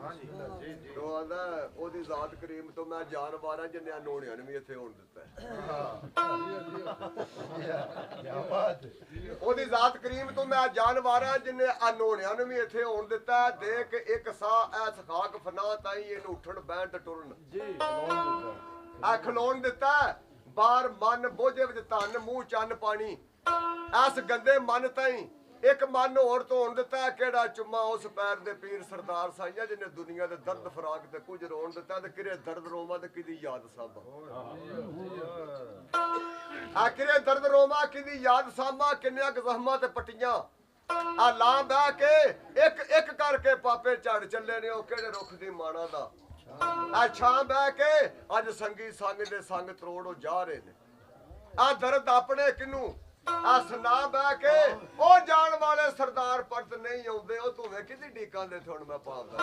तो आंदा ओदी जात करीम तो मैं जानवर जिन्हें नोणिया ने भी इत्थे होण दिता ओदी जात करीम तो मैं जानवर जिन्हें अनोणिया ने भी इत्थे होण दिता देख एक साह ऐस खाक फना ताई इहनूं उठण बैठ ते टुरन आ खलोण दिता बार मन बोझे विच धन मूंह चन्न पानी ऐस गंदे मन ताई एक मन होर तो होण दिता केड़ा चुम्मा उस पैर दे पीर सरदार साईं जिन्हें दुनिया दे दर्द फराक ते कुछ रोण दिता ते किरे दर्द रोमा ते किदी याद सामा आखिरे दर्द रोमा किदी याद सामा किन्नियां गज़हमां ते पट्टियां आ ला बह के एक एक करके पापे झड़ चले ने ओ केड़े रुख दी माणा दा आ छां बह के अज संगी संग दे संग त्रोड़ो जा रहे ने आ दर्द अपने किनू आ सुना बह के ओ जान वाले सरदार परत नहीं आउंदे ओ तू वे किदी ਡੀਕਾਂ ਦੇ ਥੁਣ ਮੈਂ ਪਾਉਂਦਾ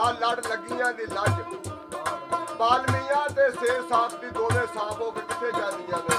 आ लड़ लगियां दी लज बालमियां ते शेर साहब दी दोवे साहब हो के किथे जांदियां ने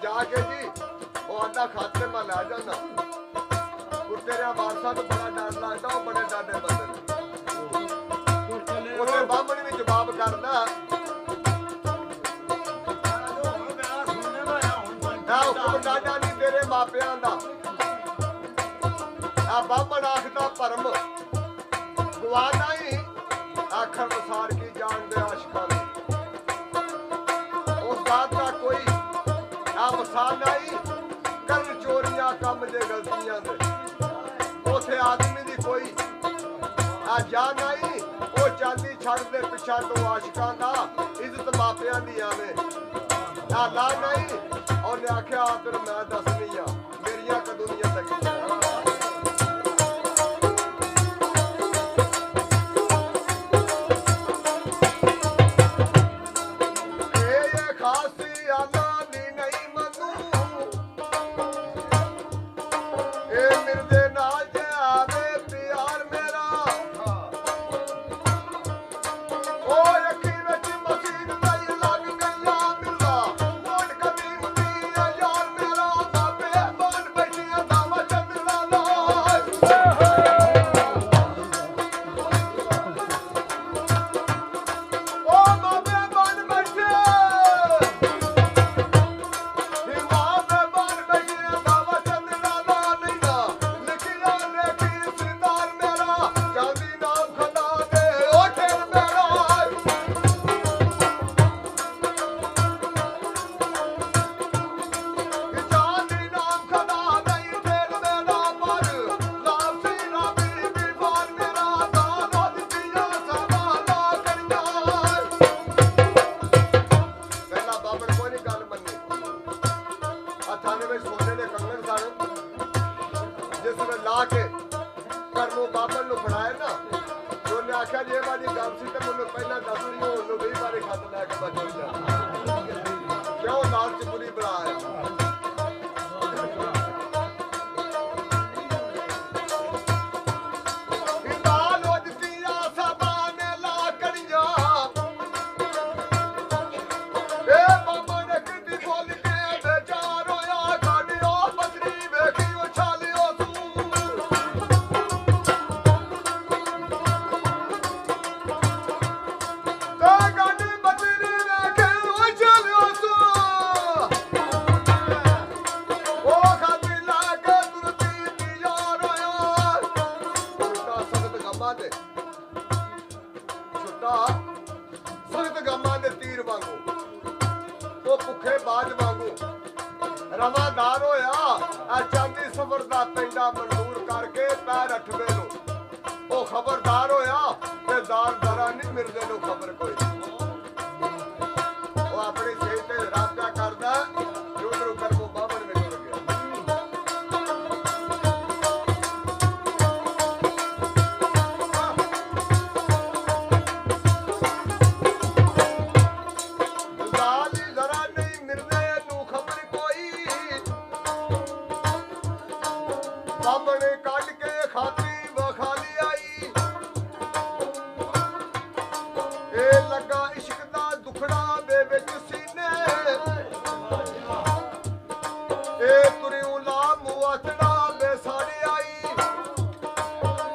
जाके जी वो आंदा खाते में लै जाना तेरे वारसा तो बड़ा डर लगता वो बड़े डाडे बंदे उसे बामणी भी जवाब करदा हुक्म डाडा नहीं तेरे मापियां दा आ बामण आखदा परम गवाना ही आखर अनुसार की जान दे आशिकां दी उस बात का कोई मसाल नहीं कर चोरियां कम जे गलतियां दे उथे आदमी दी कोई आ जान नहीं वो चांदी छड़ दे पिछा तो आशिकां दा इज्जत मापियां दी आवे आ ला नहीं और आख्या आखिर मैं दसनी आ मेरियां कदुनियां तक ਦੀ ਗੱਲ ਸੀ ਤੇ ਮੈਨੂੰ ਪਹਿਲਾਂ ਦੱਸ ਰਹੀ ਹੁਣ ਨੂੰ 20 ਵਾਰੀ ਖੱਤ ਲੈ ਕੇ ਮੈਂ ਚੁੱਕ ਜਾ ਕਿਉਂ ਲਾਲਚ ਬੁਰੀ ਬਲਾ ਹੈ ਰਵਾਦਾਰ ਹੋਇਆ ਆ ਚਾਂਦੀ ਸਫਰ ਦਾ ਪਿੰਡਾ ਮਨਜ਼ੂਰ ਕਰਕੇ ਪੈਰ ਅਠਵੇ ਨੂੰ ਉਹ ਖਬਰਦਾਰ ਹੋਇਆ ਤੇ ਦਾਰਦਾਰਾ ਨਹੀਂ ਮਿਲਦੇ ਨੂੰ ਖਬਰ ਕੋਈ ਉਹ ਆਪਣੀ ਸੇਜ ਤੇ ਰਾਬਤਾ ਕਰਦਾ ਉਧਰੋਂ ਕਰਮੋ ਬਾਵਣ ਵਿੱਚ ਜੁੜ ਗਿਆ ਸਾਹਮਣੇ ਕੱਢ ਕੇ ਖਾਤੀ ਵਖਾਲੀ ਆਈ ਇਹ ਲੱਗਾ ਇਸ਼ਕ ਦਾ ਦੁਖੜਾ ਦੇ ਵਿੱਚ ਸੀਨੇ ਇਹ ਤੁਰਿਉ ਲਾ ਮੁਆਤੜਾ ਦੇ ਸਾੜੀ ਆਈ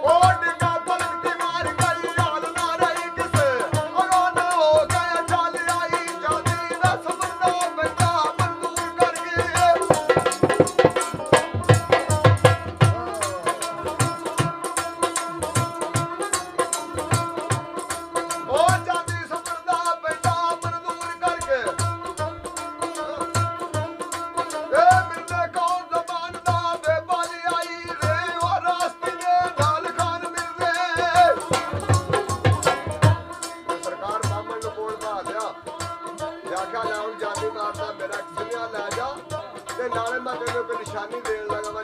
ਉਹ ਡਿੱਗਾ ਪਲਕ ਦੀ ਮਾਰ ਗਈ ਹਾਲ ਨਾ ਰਹੀ ਕਿਸੇ ਅਗੋ ਨਾ ਹੋ ਗਿਆ ਚੱਲ ਆਈ ਜਾਂਦੀ ਦਾ ਸਬਰ ਦਾ ਬੇਟਾ ਮਨਜ਼ੂਰ ਕਰ ਗਈ ਜਾਨੀ ਮਾਰਦਾ ਮੇਰਾ ਕਿਸਨਿਆ ਲੈ ਜਾ ਤੇ ਨਾਲੇ ਮੈਂ ਤੈਨੂੰ ਕੋਈ ਨਿਸ਼ਾਨੀ ਦੇਣ ਲੱਗਾ ਮੈਂ